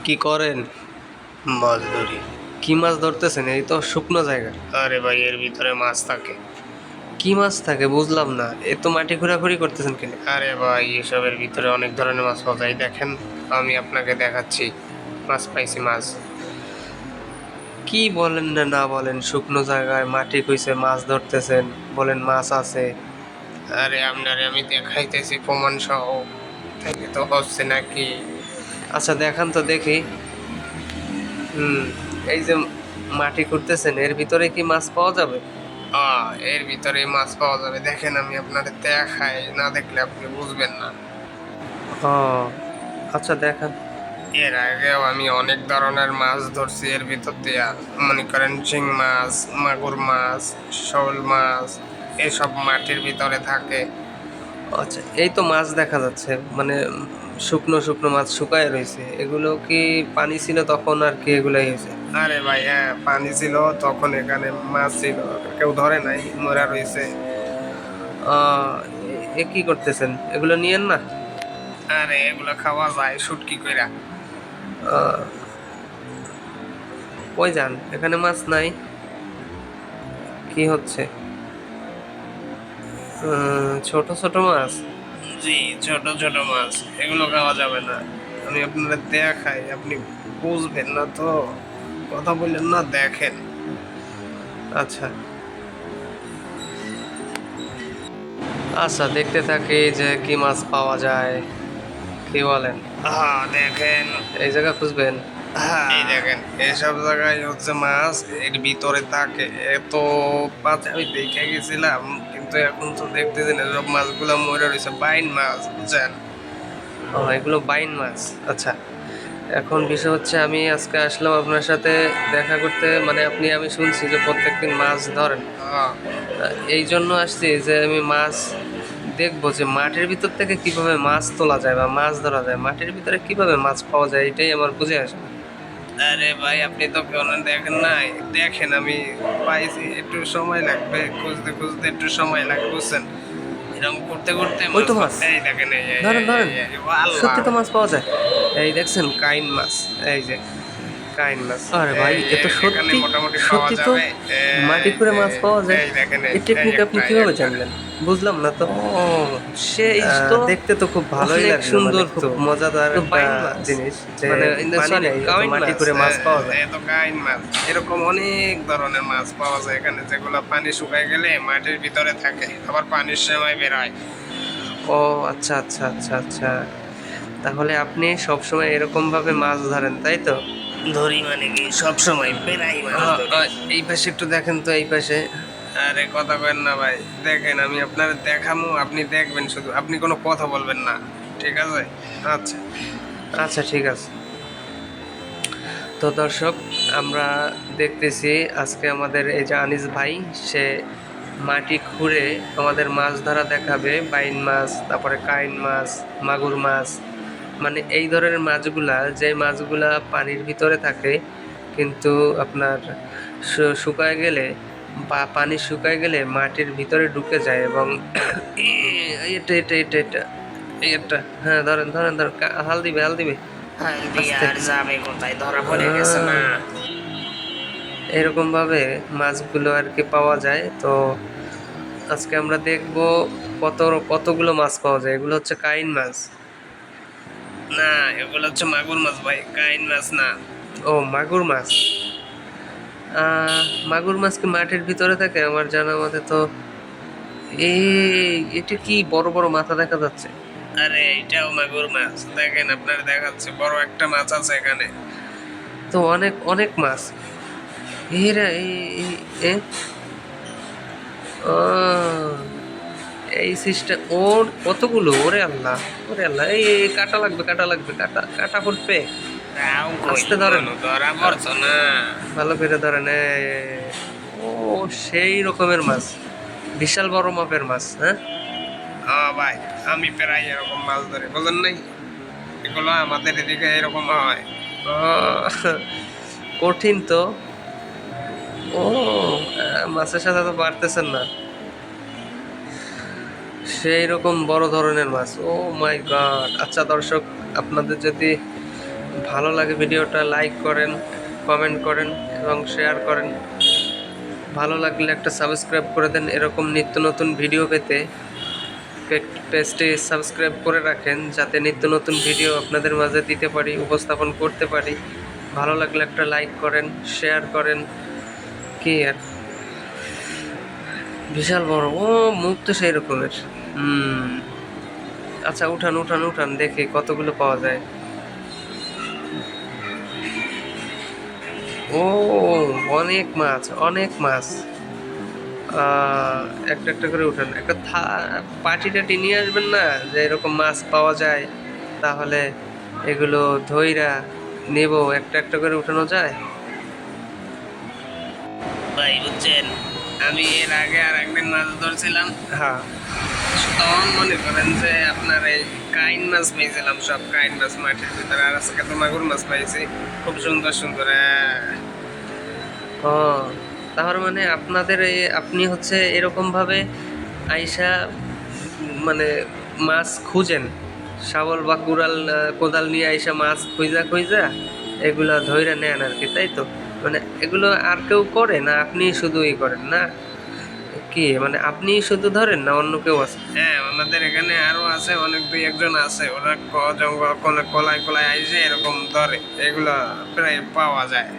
কি করেন? মাছ ধরি। কি মাছ ধরতেছেন? এই তো শুকনো জায়গা। আরে ভাই, এর ভিতরে মাছ থাকে। কি মাছ থাকে বুঝলাম না, এ তো মাটি ঘোরাঘুরি করতেছেন কেন? আরে ভাই, এসবের ভিতরে অনেক ধরনের মাছ পাওয়া যায়। দেখেন, আমি আপনাকে দেখাচ্ছি। মাছ পাইছি, মাছ। কি বলেন না না বলেন, শুকনো জায়গায় মাটি খুঁজে মাছ ধরতেছেন, বলেন মাছ আছে। আরে আপনারে আমি দেখাইতেছি প্রমাণ সহ। তাইলে তো হচ্ছে নাকি? আচ্ছা দেখান তো দেখি। হুম, এই যে মাটি খুঁড়তেছেন এর ভিতরে কি মাছ পাওয়া যাবে? এর ভিতরে মাছ পাওয়া যাবে। দেখেন, আমি আপনাদের দেখাই, না দেখলে আপনি বুঝবেন না। ও আচ্ছা দেখান। এর আগেও আমি অনেক ধরনের মাছ ধরছি এর ভিতর দিয়া। মনে করেন শিং মাছ, মাগুর মাছ, শোল মাছ, এসব মাটির ভিতরে থাকে। আচ্ছা এই তো মাছ দেখা যাচ্ছে, মানে শুকনো শুকনো মাছ শুকায় রয়েছে, এগুলো কি পানি ছিল তখন আর কি এগুলাই হয়েছে? আরে ভাই, হ্যাঁ, পানি ছিল তখন, এখানে মাছ ছিল, কেউ ধরে নাই, মরা রয়েছে। এ কি করতেছেন, এগুলো নিয়েন না। আরে এগুলো খাওয়া যায় শুটকি কইরা। আহ, কই যান, এখানে মাছ নাই, কি হচ্ছে? ছোট ছোট মাছ। জি, ছোট ছোট মাছ, এগুলো খাওয়া যাবে না। আমি আপনারা দেখাই, আপনি বুঝবেন না তো। কথা বললেন না, দেখেন। আচ্ছা আচ্ছা দেখতে থাকি যে কি মাছ পাওয়া যায়, কি বলেন? হ্যাঁ, দেখেন। এই জায়গা খুঁজবেন? এই দেখেন, এসব জায়গায় হচ্ছে মাছ এর ভিতরে থাকে। এত মাছ আমি দেখে গেছিলাম, কিন্তু এখন তো দেখতেছেন এসব মাছগুলো মরে রয়েছে। বাইন মাছ, বুঝছেন? এগুলো বাইন মাছ। আচ্ছা, এখন বিষয় হচ্ছে আমি আজকে আসলাম আপনার সাথে দেখা করতে, মানে আমি শুনছি যে প্রত্যেকদিন মাছ ধরেন। হ্যাঁ। এই জন্য আসছি যে আমি মাছ দেখবো যে মাটির ভিতর থেকে কিভাবে মাছ তোলা যায় বা মাছ ধরা যায়, মাটির ভিতরে কিভাবে মাছ পাওয়া যায়, এটাই আমার বুঝে আসে না। আরে ভাই, আপনি তো কেন দেখেন নাই? দেখেন, আমি পাইছি, একটু সময় লাগবে, খুঁজতে খুঁজতে একটু সময় লাগবে, বুঝছেন? এরকম করতে করতে ওই মাছ তো মাছ, এই দেখেন, এই এই ধরেন এই ধরেন, এই এই, ও আল্লাহ! সত্যি তো মাছ পাওয়া যায়। এই দেখছেন কাইন মাছ, এই যে কাইন মাছ। আরে ভাই এই এ তো এখানে সত্যি, মোটামুটি পাওয়া সত্যি তো যাবে। মাটি এই খুঁড়ে যে, মাছ পাওয়া যায়। এই দেখেন, এই এই টেকনিক আপনি একটা, এই কিভাবে একটা। জানলেন? বুঝলাম না তো। ও, সেই তো। দেখতে তো খুব ভালোই অনেক লাগলো, মানে সুন্দর খুব তো। মজাদার তো একটা বাইন মাছ, জিনিস যে মানে পানি সরি, নাই অত কাইন মাটি মাছ। করে মাছ পাওয়া যায়। এ তো কাইন মাছ। এরকম অনেক ধরনের মাছ পাওয়া যায় এখানে, যেগুলো পানি শুকায় গেলে মাটির ভিতরে থাকে, আবার পানির সময় বেরোয়। ও আচ্ছা আচ্ছা আচ্ছা আচ্ছা, তাহলে আপনি সবসময় এরকম ভাবে মাছ ধরেন তাই তো? ধরি মানে কি, সব সময় প্রায় মাছ ধরি। এই পাশে একটু দেখেন তো, এই পাশে। আরে কথা কেন না ভাই, দেখেন, আমি আপনার দেখামু, আপনি দেখবেন শুধু, আপনি কোনো কথা বলবেন না, ঠিক আছে? আচ্ছা। আচ্ছা ঠিক আছে। তো দর্শক, আমরা দেখতেছি আজকে আমাদের এই যে আনিস ভাই, সে মাটি খুঁড়ে আমাদের মাছ ধরা দেখাবে। বাইন মাছ, তারপরে কাইন মাছ, মাগুর মাছ, মানে এই ধরনের মাছগুলা, যে মাছগুলা পানির ভিতরে থাকে কিন্তু আপনার শুকায় গেলে বা পানি শুকায় গেলে মাটির ভিতরে ঢুকে যায় এবং এটা এটা এটা এটা এই একটা, হ্যাঁ ধরেন ধরেন ধরেন, হাল দিবে হাল দিবে। হালদি আস্তে। আর যাবে কোথায়, ধরা পড়ে গেছে না? এরকম ভাবে মাছগুলো আর কি পাওয়া যায়। তো আজকে আমরা দেখব কত কতগুলো মাছ পাওয়া যায়। এগুলো হচ্ছে কাইন মাছ। না, এগুলো হচ্ছে মাগুর মাছ ভাই, কাইন মাছ না। ও মাগুর মাছ। মাগুর মাছ কি মাটির ভিতরে থাকে? আমার জানা মতে তো এই এটা কি বড় বড় মাথা দেখা যাচ্ছে। আরে এইটাও মাগুর মাছ, দেখেন, আপনার দেখাচ্ছে, বড় একটা মাছ আছে এখানে। তো অনেক অনেক মাছ। এরা এই এই- এ ও, এই সিস্টেম, ওর কতগুলো, ওরে আল্লাহ, ওরে আল্লাহ, এই কাটা লাগবে কাটা লাগবে, কাটা কাটা ফুটবে। তাও কই, আস্তে ধরেন, কোনো ধরা পড়ছো না? ভালো করে ধরেন। ও সেই রকমের মাছ, বিশাল বড় মাপের মাছ, হ্যাঁ। ভাই, আমি প্রায় এরকম মাছ ধরি, বুঝলেন নাই? এগুলো আমাদের এদিকে এরকম হয়। আহ, কঠিন তো। ও মাছের সাথে তো পারতেছেন না, সেই রকম বড় ধরনের মাছ। ও মাই গড। আচ্ছা দর্শক, আপনাদের যদি ভালো লাগে ভিডিওটা লাইক করেন, কমেন্ট করেন এবং শেয়ার করেন। ভালো লাগলে একটা সাবস্ক্রাইব করে দেন। এরকম নিত্য নতুন ভিডিও পেতে পেজটি সাবস্ক্রাইব করে রাখেন, যাতে নিত্য নতুন ভিডিও আপনাদের মাঝে দিতে পারি, উপস্থাপন করতে পারি। ভালো লাগলে একটা লাইক করেন, শেয়ার করেন। কি আর বিশাল বড়, ও মুখ তো সেই রকমের। আচ্ছা, উঠান উঠান উঠান, দেখি কতগুলো পাওয়া যায়। ও, অনেক মাছ, অনেক মাছ। একটা একটা করে উঠান। একটা পাটি টাটি নিয়ে আসবেন না, যে এরকম মাছ পাওয়া যায়, তাহলে এগুলো ধইরা নেব। একটা একটা করে উঠানো যায়। ভাই বুঝছেন, আমি এর আগে আর একদিন মাছ ধরছিলাম। হ্যাঁ। তখন মনে করেন যে আপনার এই কাইন মাছ পেয়েছিলাম, সব কাইন মাছ মাটির ভিতরে। আর আজকে তো মাগুর মাছ পাইছি, খুব সুন্দর সুন্দর। ও, তার মানে আপনাদের আপনি হচ্ছে এরকম ভাবে আইসা মানে মাছ খুঁজেন, শাবল বা কোদাল নিয়ে আইসা মাছ খুঁজা খুঁজা এগুলা ধইরা নেন আর কি, তাই তো? মানে এগুলো আর কেউ করে না, আপনি শুধুই করেন না কি? মানে আপনি শুধু ধরেন না অন্য কেউ আছে? হ্যাঁ, আমাদের এখানে আরো আছে, অনেক দুই একজন আছে। ওরা জঙ্গল কলায় কলায় আইসে এরকম ধরে, এগুলা প্রায় পাওয়া যায়।